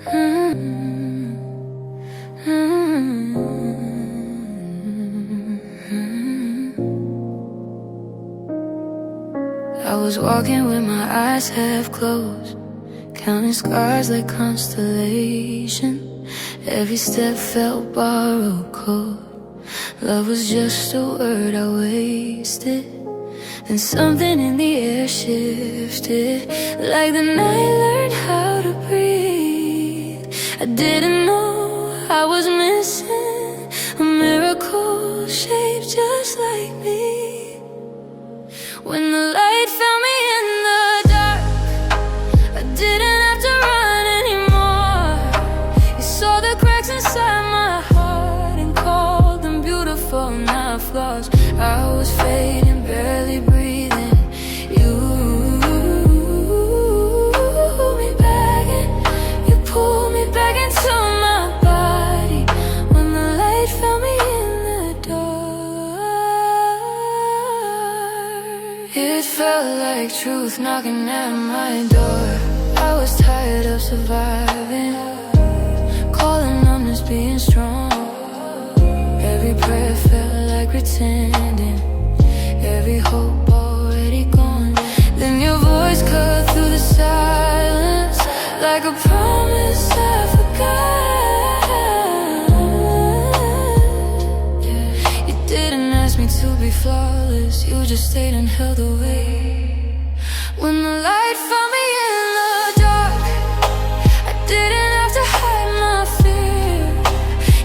I was walking with my eyes half closed, counting scars like constellation. Every step felt borrowed code. Love was just a word I wasted. Then something in the air shifted, like the night learned how to breathe. I didn't know I was missing a miracle shaped just like me. When the light found me in the dark, I didn't have to run anymore. You saw the cracks inside my heart and called them beautiful, not flaws. I was fading, barely breathing. You pulled me back in, you pulled me back into my body. When the light found me in the dark, it felt like truth knocking at my door. I was tired of surviving, calling numbness being strong. Every prayer felt like pretending, every hope already gone. Then your voice cut through the silence, like a promise I forgot. You didn't ask me to be flawless, you just stayed and held away. When the light found me in the dark, I didn't have to hide my fear.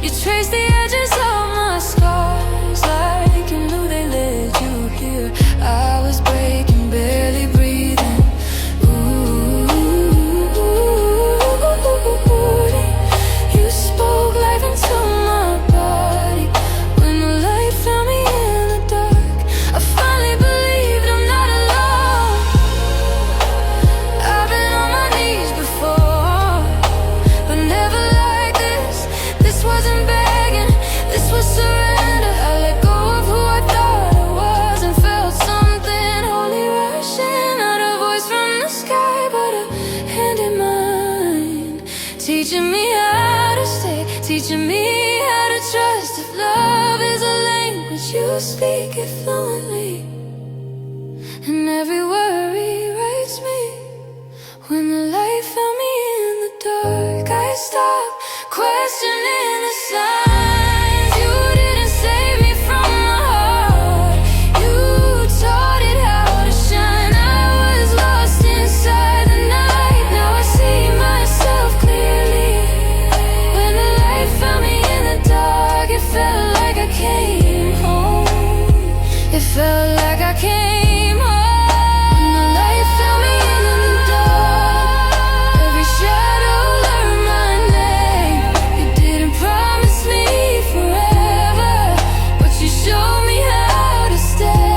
You traced the edges of my scars, like you knew they led you here. I was breaking, barely breathing. Ooh, you spoke life into my body. When the light found me in the dark, I finally believed I'm not alone. I've been on my knees before, but never like this. This wasn't begging, this was surrender. I let go of who I thought I was and felt something holy rushing. Not a voice from the sky, but a hand in mine, teaching me how to stay, teaching me how to trust. If love is a language, you speak it fluently, and every word rewrites me. When the light found me in the dark, I stopped questioning the signs. You didn't save me from my heart, you taught it how to shine. I was lost inside the night, now I see myself clearly. When the light found me in the dark, it felt like I came home. It felt like I came home. When the light found me in the dark, every shadow learned my name. You didn't promise me forever, but you showed me how to stay.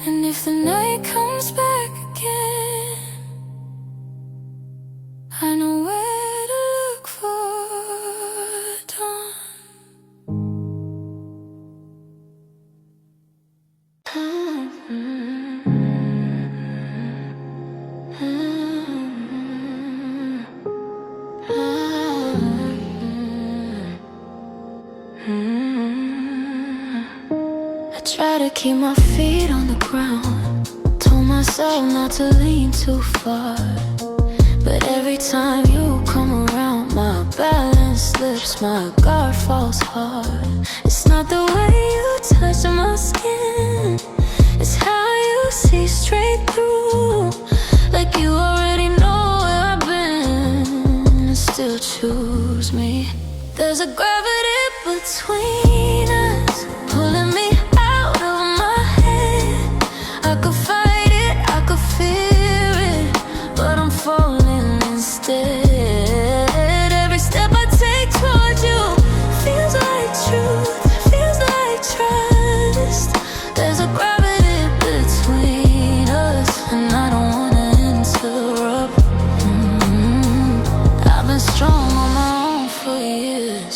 And if the night comes back again, I know where to look for dawn. I try to keep my feet on the ground, told myself not to lean too far, but every time you come around, my balance slips, my guard falls hard. It's not the way you touch my skin, it's how you see straight through, like you already know where I've been and still choose me. There's a gravity between us, pulling me out of my head. I could fight it, I could fear it, but I'm falling instead. Every step I take towards you feels like truth, feels like trust. There's a gravity between us, and I don't wanna interrupt. I've been strong on my own for years,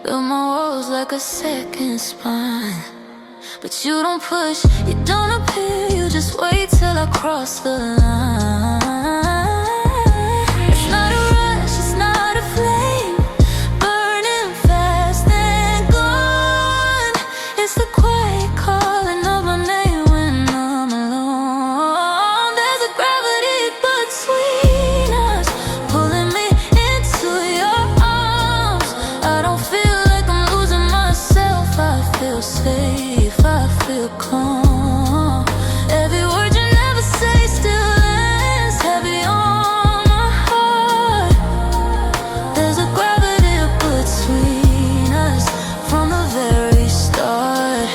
built my walls like a second spine, but you don't push, you don't appear, you just wait till I cross the line. It's not a rush, it's not a flame burning fast and gone. It's the quiet calling of my name when I'm alone. There's a gravity between us, pulling me into your arms. I don't feel like I'm losing myself, I feel safe, I feel calm. Every word you never say still lands heavy on my heart. There's a gravity between us from the very start.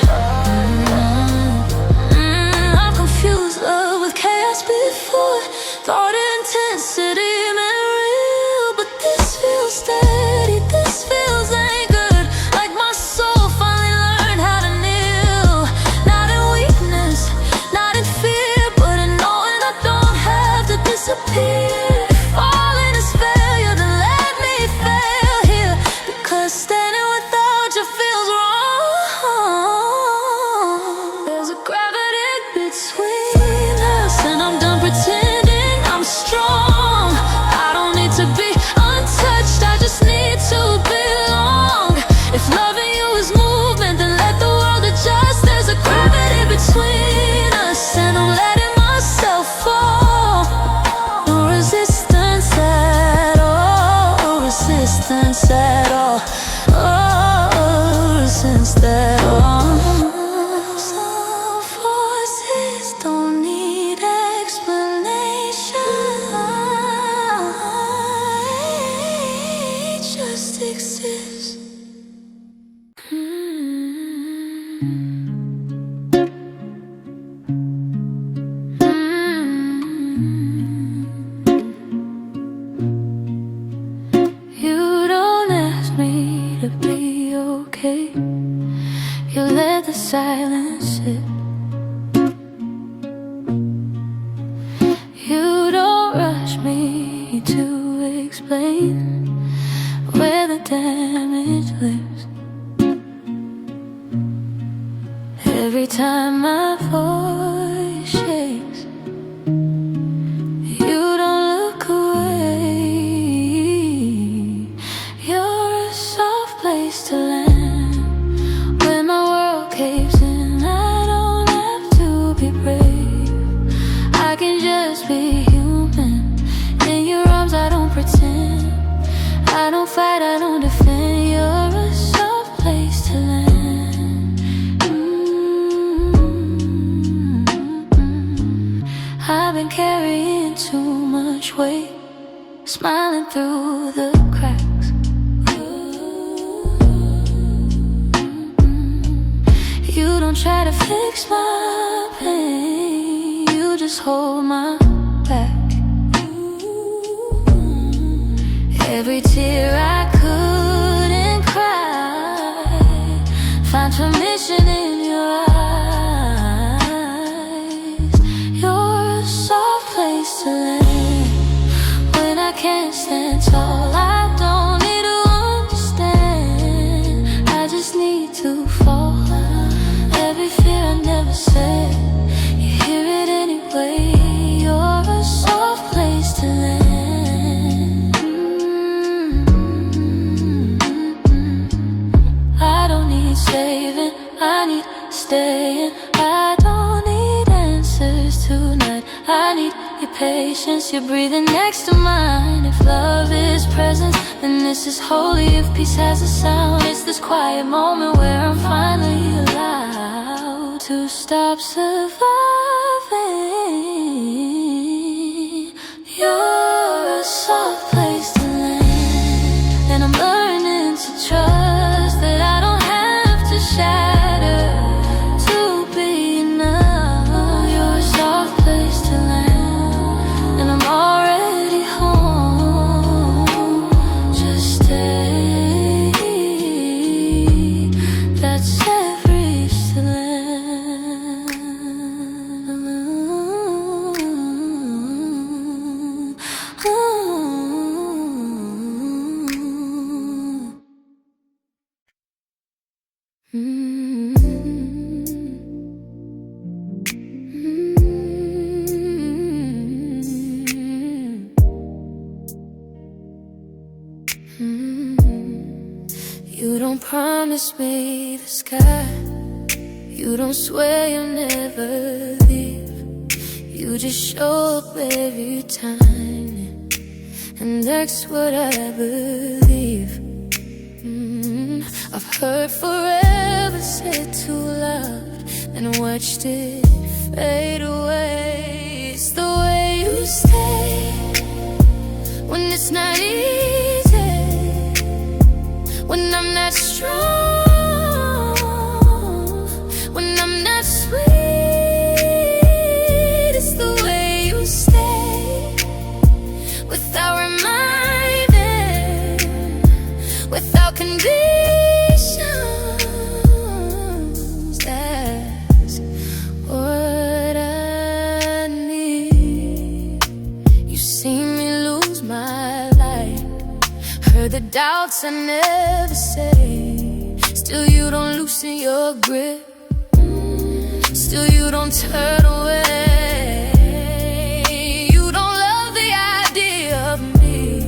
I'm confused, love with chaos before. Thought intensity meant real, but this feels steady, this feels anchored. Like my soul finally learned how to kneel. Not in weakness, not in fear, but in knowing I don't have to disappear. If falling is failure, then let me fail here, because standing without you feels wrong. There's a gravity between us, and I'm done pretending I'm strong. I don't need to be untouched, I just need to belong. If loving you is movement, then let the world adjust. There's a gravity between us, and I'm letting myself fall. No resistance at all, no resistance at all, oh, resistance at all. Some forces don't need explanation, they just exist. You don't ask me to be okay, you let the silence sit. You don't rush me to explain where the damage lives. Every time my voice shakes, you don't look away. You're a soft place to land. When my world caves in, I don't have to be brave, I can just be human. In your arms I don't pretend, I don't fight, I don't defend. You're a soft place to land. I've been carrying too much weight, smiling through the cracks. You don't try to fix my pain, you just hold my back. Every tear I couldn't cry finds permission in your eyes. You're a soft place to land. When I can't stand tall, I don't need to understand, I just need to fall. Every fear I never said, you hear it anyway. You're a soft place to land. I don't need saving, I need staying. I don't need answers tonight, I need your patience. You're breathing next to mine. If love is presence, then this is holy. If peace has a sound, it's this quiet moment where I'm finally allowed to stop surviving. You're a soft place to land, and I'm learning to trust that I don't have to shatter to be enough. You're a soft place to land, and I'm already home. Just stay, that's every reach to land. don't promise me the sky. You don't swear you'll never leave. You just show up every time, and that's what I believe. I've heard forever said too loud and watched it fade away. It's the way you stay when it's not easy, when I'm not strong, when I'm not sweet. It's the way you stay without reminding, without conditions. That's what I need. You see me lose my life, heard the doubts I never say. Still you don't loosen your grip, still you don't turn away. You don't love the idea of me,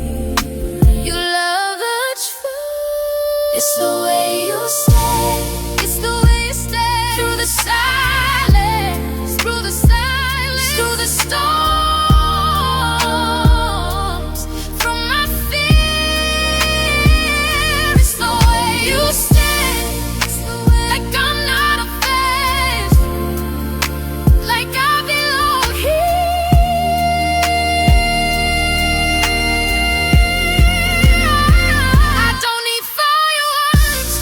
you love the truth. It's the way you stay, it's the way you stay. Through the silence, through the silence, through the storms, from my fear. It's the way you stay, like I'm not a phase, like I belong here. I don't need fireworks,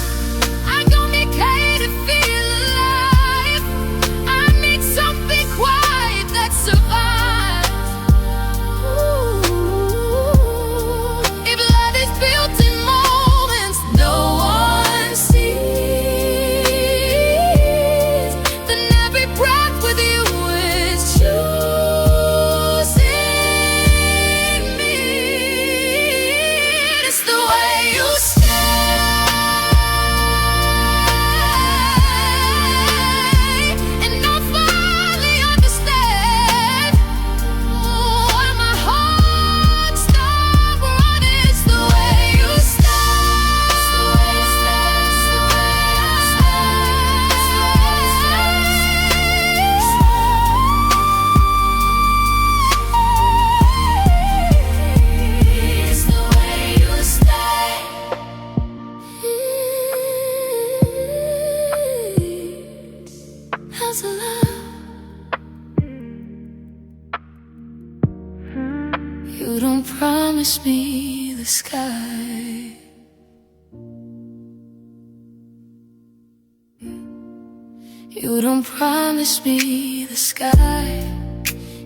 I don't need clay to feel alive. I need something quiet that survives. Ooh. If love is built in moments no one sees, then every breath with you is choosing me. It's the way you stay, and I finally understand why my heart stopped running. It's the way you It's the way you stay. How's the love? You don't promise me the sky. You don't promise me the sky.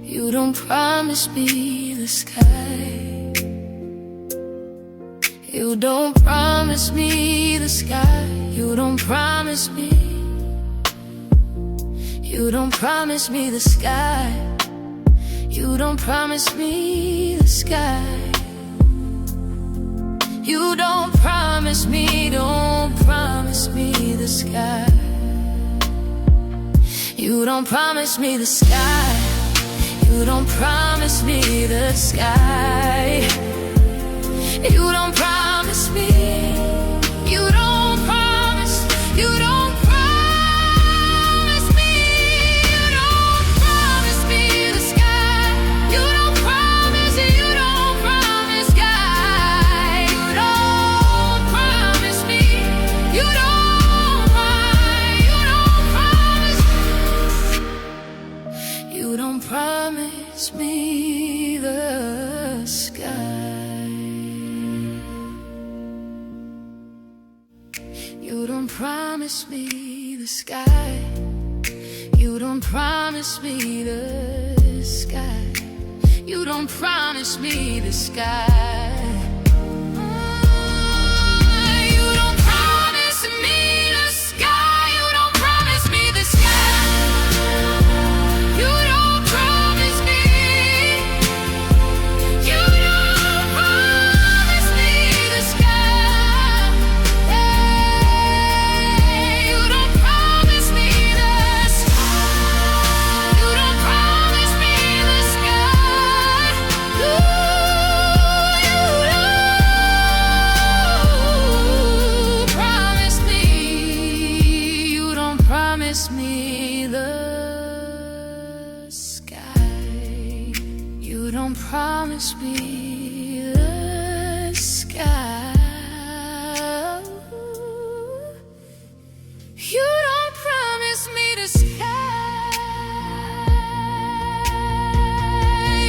You don't promise me the sky. You don't promise me the sky. You don't promise me. You don't promise me the sky. You don't promise me the sky. You don't promise me, don't promise me the sky. You don't promise me the sky. You don't promise me the sky. You don't promise me. You don't promise. You don't promise me. You don't promise me the sky. You don't promise. You don't promise sky. You don't promise me. You don't promise. You don't promise me the sky. You don't promise me the sky. You don't promise me the sky. You don't promise me the sky. You don't promise me the sky. You don't promise me the sky. You don't promise me. You don't promise me the sky. You don't promise me the sky. You don't promise me the sky. You You don't promise me the sky. You don't promise me the sky.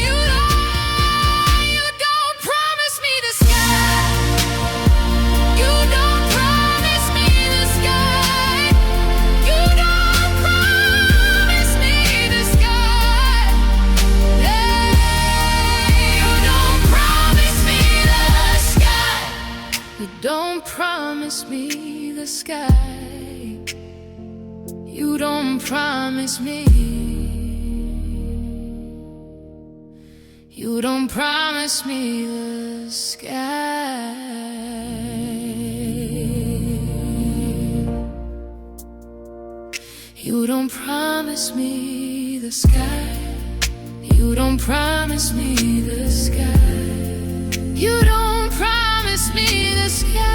You don't promise me the sky. You don't promise me the sky. You don't promise me the sky. You don't promise me the sky. You don't promise me the sky. You don't promise me. You don't promise me the sky. You don't promise me the sky. You don't promise me the sky. You don't promise me the sky.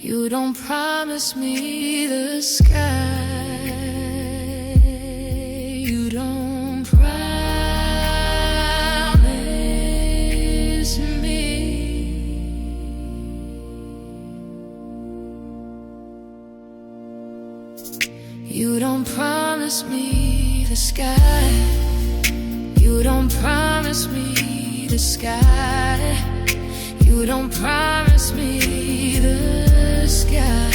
You don't promise me the sky. You don't promise me. You don't promise me the sky. You don't promise me the sky. You don't promise me the sky.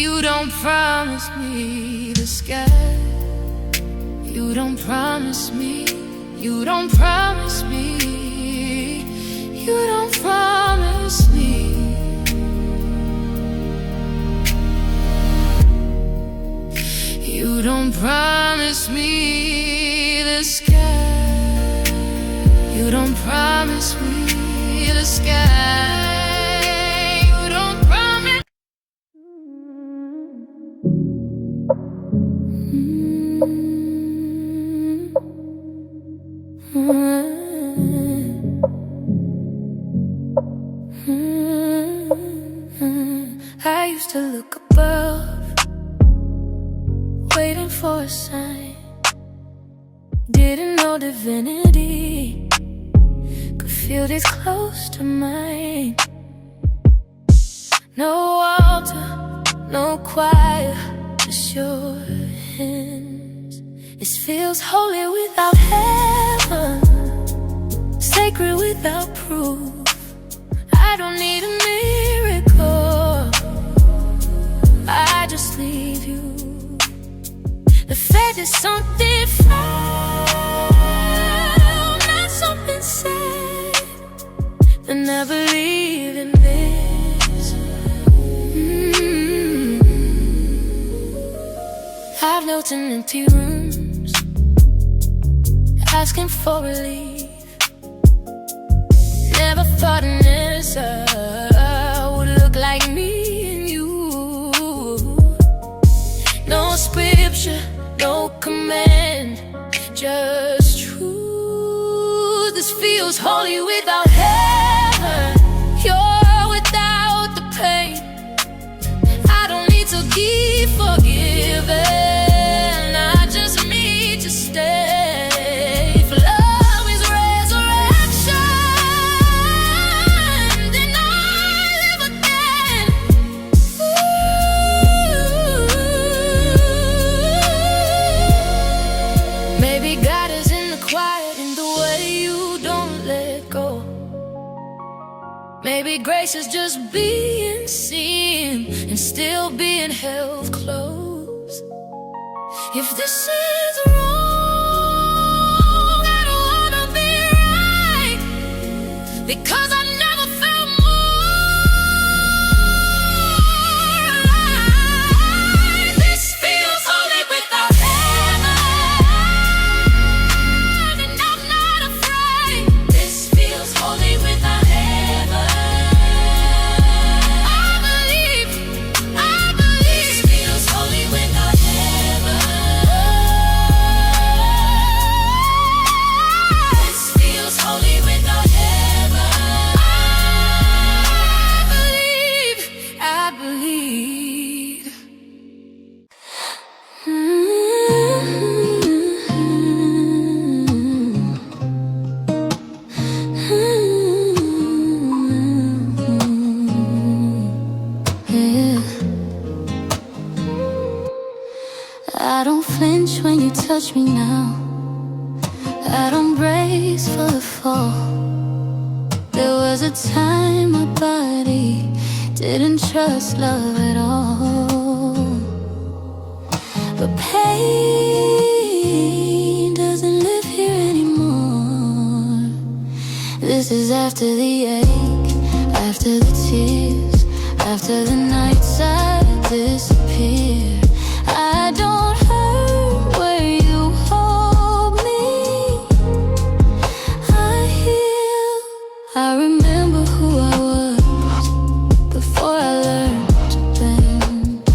You don't promise me the sky. You don't promise me. You don't promise me. You don't promise me. You don't promise me the sky. You don't promise me the sky. You don't promise. I used to look above, waiting for a sign. Didn't know divinity could feel this close to mine. No altar, no choir, just your hands. This feels holy without heaven, sacred without proof. I don't need a miracle, I just need you. The faith is something found, not something said. And I believe in this. I've knelt in empty rooms, asking for relief. Never thought an answer would look like me and you. No scripture, no command, just truth. This feels holy without heaven. You're without the pain. I don't need to be forgiven, I just need to stay. If love is resurrection, then I live again. Maybe God is in the quiet, in the way you don't let go. Maybe grace is just being seen and still being held close. If this is wrong, I don't wanna be right, because I never felt more alive. This feels holy without heaven, and I'm not afraid. touch me now. I don't brace for the fall. There was a time my body didn't trust love at all. But pain doesn't live here anymore. This is after the ache, after the tears, after the nights I disappear. I don't hurt where you hold me. I heal. I remember who I was before I learned to bend.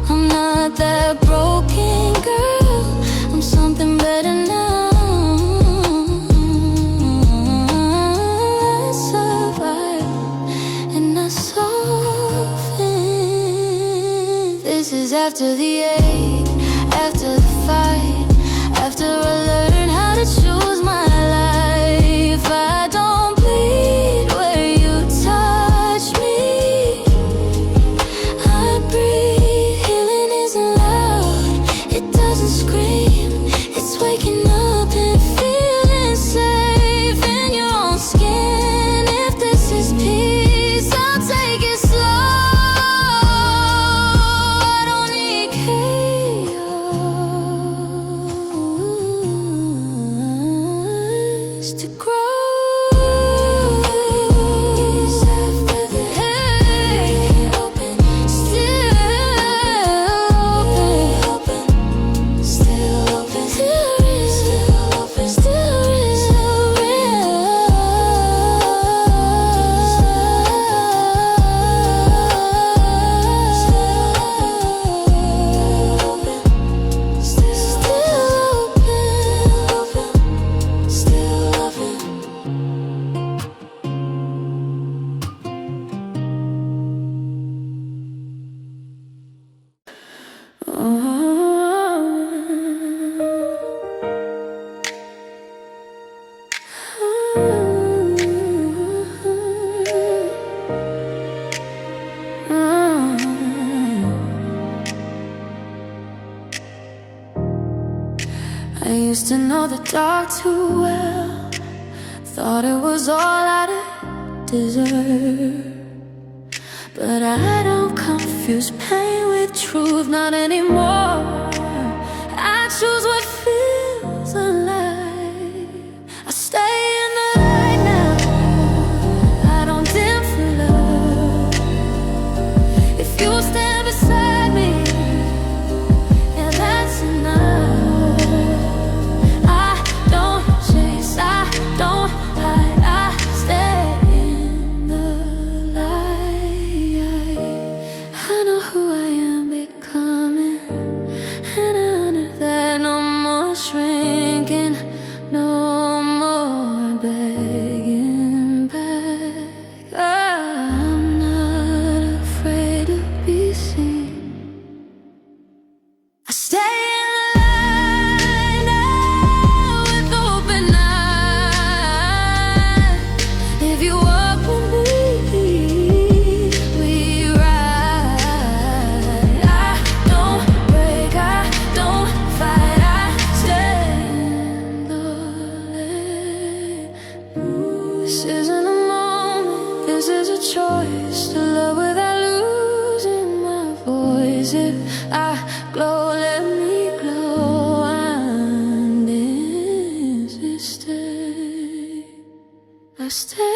I'm not that broken girl, I'm something better now. I survived and I softened. This is after the ache, after the fight, after I learned how to choose my life. I don't bleed where you touch me. I breathe. Healing isn't loud, it doesn't scream. It's waking up and feeling safe in your own skin. If this is peace, I'll take it slow. I don't need chaos to grow. After the hate, still open, still open, still open, still I used to know the dark too well, thought it was all I deserve. But I don't confuse pain with truth, not anymore. I choose what feels alive. I stay in the light now, I don't dim for love. If you stand beside me, yeah, that's enough. This isn't a moment, this is a choice to love without losing my voice. If I glow, let me glow. I'm in this state. I stay.